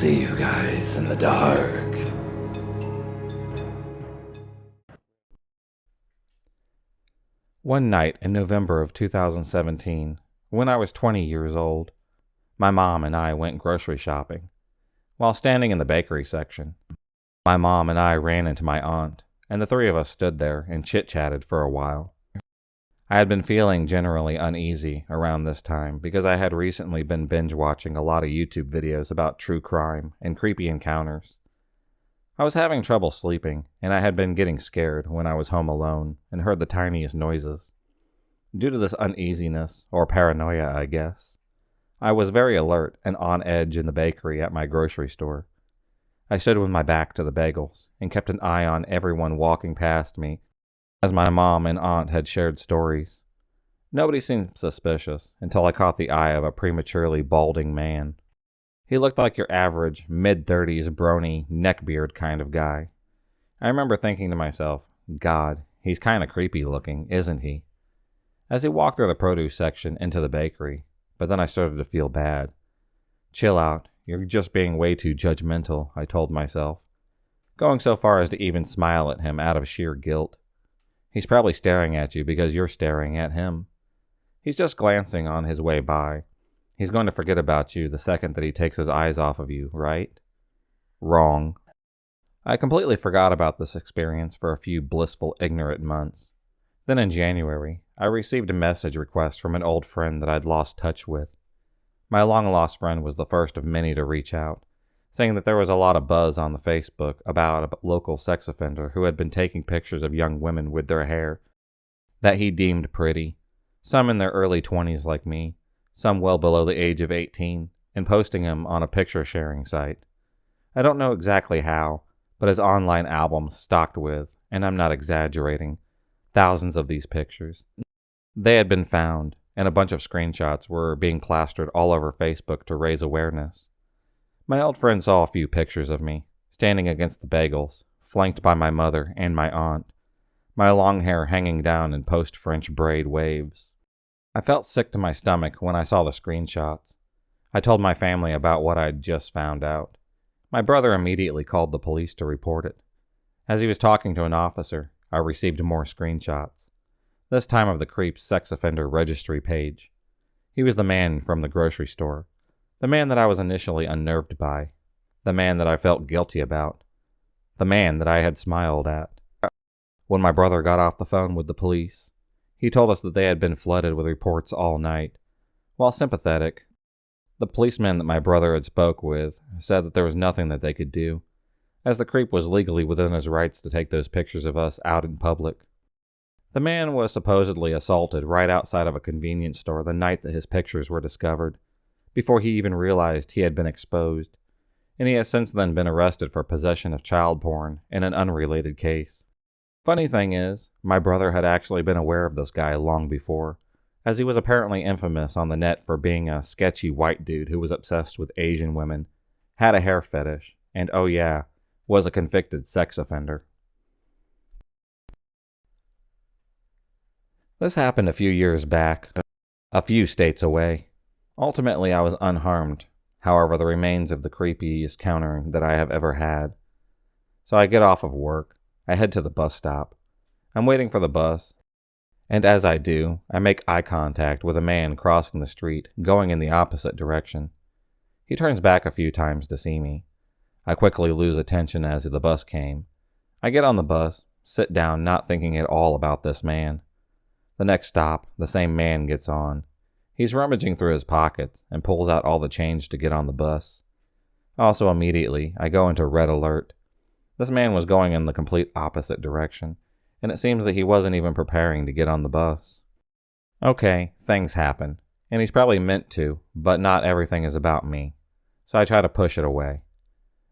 see you guys in the dark. One night in November of 2017, when I was 20 years old, my mom and I went grocery shopping. While standing in the bakery section, my mom and I ran into my aunt, and the three of us stood there and chit-chatted for a while. I had been feeling generally uneasy around this time because I had recently been binge-watching a lot of YouTube videos about true crime and creepy encounters. I was having trouble sleeping, and I had been getting scared when I was home alone and heard the tiniest noises. Due to this uneasiness, or paranoia, I guess, I was very alert and on edge in the bakery at my grocery store. I stood with my back to the bagels and kept an eye on everyone walking past me, as my mom and aunt had shared stories. Nobody seemed suspicious until I caught the eye of a prematurely balding man. He looked like your average mid-30s brawny neckbeard kind of guy. I remember thinking to myself, God, he's kind of creepy looking, isn't he? As he walked through the produce section into the bakery, but then I started to feel bad. Chill out, you're just being way too judgmental, I told myself, going so far as to even smile at him out of sheer guilt. He's probably staring at you because you're staring at him. He's just glancing on his way by. He's going to forget about you the second that he takes his eyes off of you, right? Wrong. I completely forgot about this experience for a few blissful, ignorant months. Then in January, I received a message request from an old friend that I'd lost touch with. My long-lost friend was the first of many to reach out, saying that there was a lot of buzz on the Facebook about a local sex offender who had been taking pictures of young women with their hair that he deemed pretty, some in their early 20s like me, some well below the age of 18, and posting them on a picture-sharing site. I don't know exactly how, but his online album stocked with, and I'm not exaggerating, thousands of these pictures. They had been found, and a bunch of screenshots were being plastered all over Facebook to raise awareness. My old friend saw a few pictures of me, standing against the bagels, flanked by my mother and my aunt, my long hair hanging down in post-French braid waves. I felt sick to my stomach when I saw the screenshots. I told my family about what I'd just found out. My brother immediately called the police to report it. As he was talking to an officer, I received more screenshots, this time of the creep's sex offender registry page. He was the man from the grocery store, the man that I was initially unnerved by, the man that I felt guilty about, the man that I had smiled at. When my brother got off the phone with the police, he told us that they had been flooded with reports all night. While sympathetic, the policeman that my brother had spoke with said that there was nothing that they could do, as the creep was legally within his rights to take those pictures of us out in public. The man was supposedly assaulted right outside of a convenience store the night that his pictures were discovered, before he even realized he had been exposed, and he has since then been arrested for possession of child porn in an unrelated case. Funny thing is, my brother had actually been aware of this guy long before, as he was apparently infamous on the net for being a sketchy white dude who was obsessed with Asian women, had a hair fetish, and oh yeah, was a convicted sex offender. This happened a few years back, a few states away. Ultimately, I was unharmed, however, the remains of the creepiest encounter that I have ever had. So I get off of work, I head to the bus stop. I'm waiting for the bus, and as I do, I make eye contact with a man crossing the street, going in the opposite direction. He turns back a few times to see me. I quickly lose attention as the bus came. I get on the bus, sit down, not thinking at all about this man. The next stop, the same man gets on. He's rummaging through his pockets and pulls out all the change to get on the bus. Also, immediately, I go into red alert. This man was going in the complete opposite direction, and it seems that he wasn't even preparing to get on the bus. Okay, things happen, and he's probably meant to, but not everything is about me, so I try to push it away.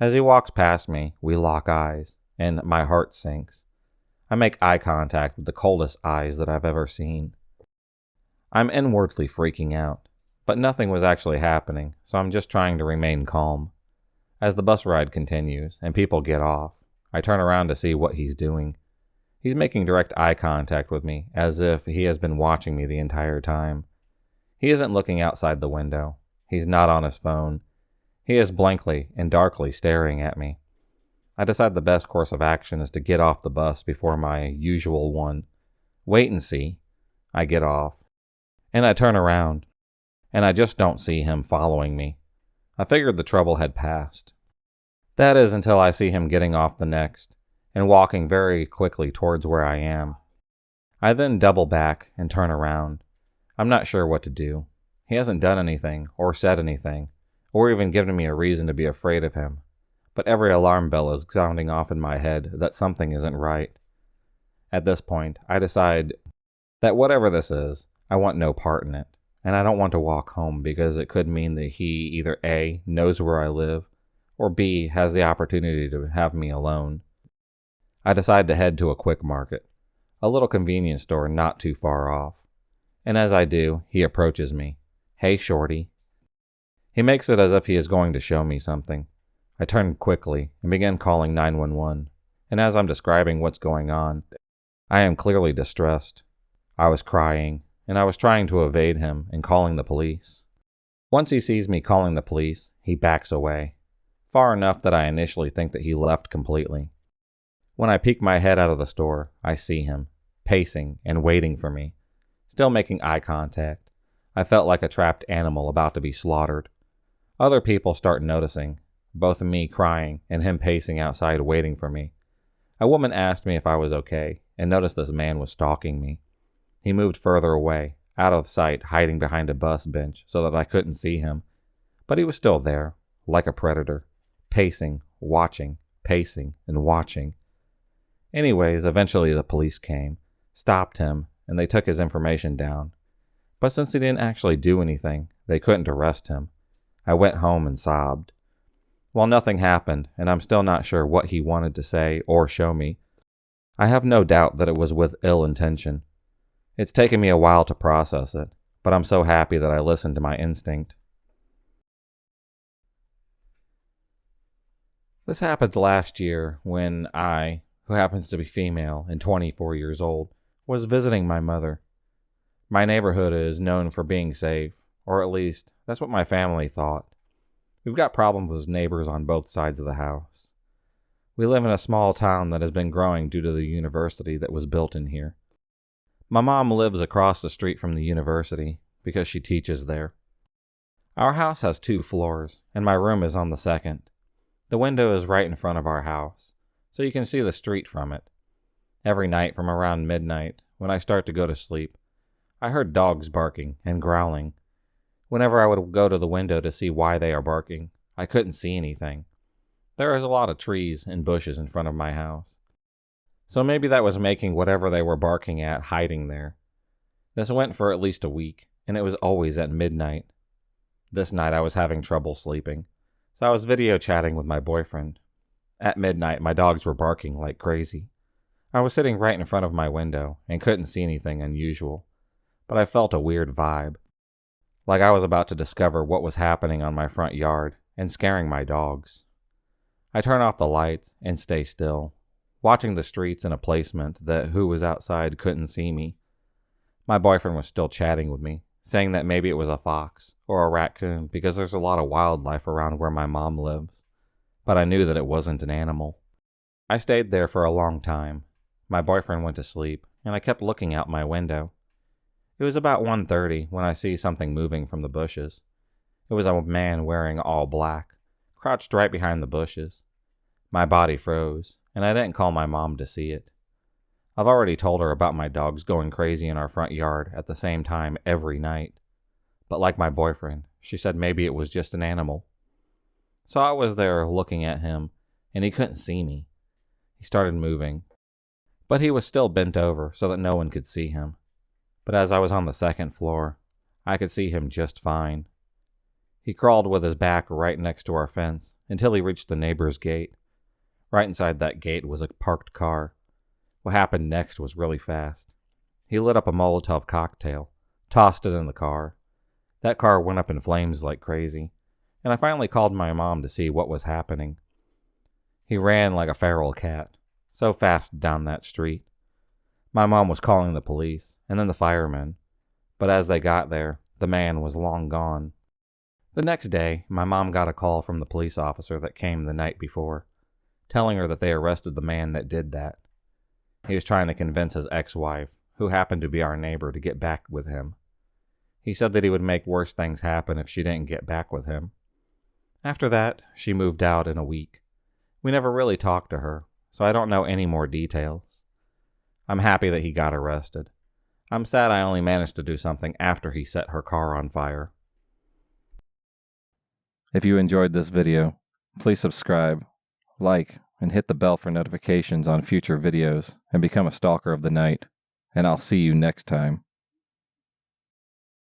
As he walks past me, we lock eyes, and my heart sinks. I make eye contact with the coldest eyes that I've ever seen. I'm inwardly freaking out, but nothing was actually happening, so I'm just trying to remain calm. As the bus ride continues and people get off, I turn around to see what he's doing. He's making direct eye contact with me, as if he has been watching me the entire time. He isn't looking outside the window. He's not on his phone. He is blankly and darkly staring at me. I decide the best course of action is to get off the bus before my usual one. Wait and see. I get off, and I turn around, and I just don't see him following me. I figured the trouble had passed. That is until I see him getting off the next, and walking very quickly towards where I am. I then double back and turn around. I'm not sure what to do. He hasn't done anything, or said anything, or even given me a reason to be afraid of him. But every alarm bell is sounding off in my head that something isn't right. At this point, I decide that whatever this is, I want no part in it, and I don't want to walk home because it could mean that he either A, knows where I live, or B, has the opportunity to have me alone. I decide to head to a quick market, a little convenience store not too far off. And as I do, he approaches me. "Hey, shorty." He makes it as if he is going to show me something. I turn quickly and begin calling 911, and as I'm describing what's going on, I am clearly distressed. I was crying, and I was trying to evade him and calling the police. Once he sees me calling the police, he backs away, far enough that I initially think that he left completely. When I peek my head out of the store, I see him, pacing and waiting for me, still making eye contact. I felt like a trapped animal about to be slaughtered. Other people start noticing, both me crying and him pacing outside waiting for me. A woman asked me if I was okay, and noticed this man was stalking me. He moved further away, out of sight, hiding behind a bus bench so that I couldn't see him. But he was still there, like a predator, pacing, watching, pacing, and watching. Anyways, eventually the police came, stopped him, and they took his information down. But since he didn't actually do anything, they couldn't arrest him. I went home and sobbed. While nothing happened, and I'm still not sure what he wanted to say or show me, I have no doubt that it was with ill intention. It's taken me a while to process it, but I'm so happy that I listened to my instinct. This happened last year when I, who happens to be female and 24 years old, was visiting my mother. My neighborhood is known for being safe, or at least that's what my family thought. We've got problems with neighbors on both sides of the house. We live in a small town that has been growing due to the university that was built in here. My mom lives across the street from the university because she teaches there. Our house has 2 floors, and my room is on the second. The window is right in front of our house, so you can see the street from it. Every night from around midnight, when I start to go to sleep, I heard dogs barking and growling. Whenever I would go to the window to see why they are barking, I couldn't see anything. There is a lot of trees and bushes in front of my house, so maybe that was making whatever they were barking at hiding there. This went for at least a week, and it was always at midnight. This night I was having trouble sleeping, so I was video chatting with my boyfriend. At midnight, my dogs were barking like crazy. I was sitting right in front of my window and couldn't see anything unusual, but I felt a weird vibe, like I was about to discover what was happening on my front yard and scaring my dogs. I turn off the lights and stay still, watching the streets in a placement that who was outside couldn't see me. My boyfriend was still chatting with me, saying that maybe it was a fox or a raccoon because there's a lot of wildlife around where my mom lives, but I knew that it wasn't an animal. I stayed there for a long time. My boyfriend went to sleep, and I kept looking out my window. It was about 1:30 when I see something moving from the bushes. It was a man wearing all black, crouched right behind the bushes. My body froze, and I didn't call my mom to see it. I've already told her about my dogs going crazy in our front yard at the same time every night. But like my boyfriend, she said maybe it was just an animal. So I was there looking at him, and he couldn't see me. He started moving, but he was still bent over so that no one could see him. But as I was on the second floor, I could see him just fine. He crawled with his back right next to our fence until he reached the neighbor's gate. Right inside that gate was a parked car. What happened next was really fast. He lit up a Molotov cocktail, tossed it in the car. That car went up in flames like crazy, and I finally called my mom to see what was happening. He ran like a feral cat, so fast down that street. My mom was calling the police, and then the firemen, but as they got there, the man was long gone. The next day, my mom got a call from the police officer that came the night before, telling her that they arrested the man that did that. He was trying to convince his ex-wife, who happened to be our neighbor, to get back with him. He said that he would make worse things happen if she didn't get back with him. After that, she moved out in a week. We never really talked to her, so I don't know any more details. I'm happy that he got arrested. I'm sad I only managed to do something after he set her car on fire. If you enjoyed this video, please subscribe, like, and hit the bell for notifications on future videos and become a stalker of the night. And I'll see you next time.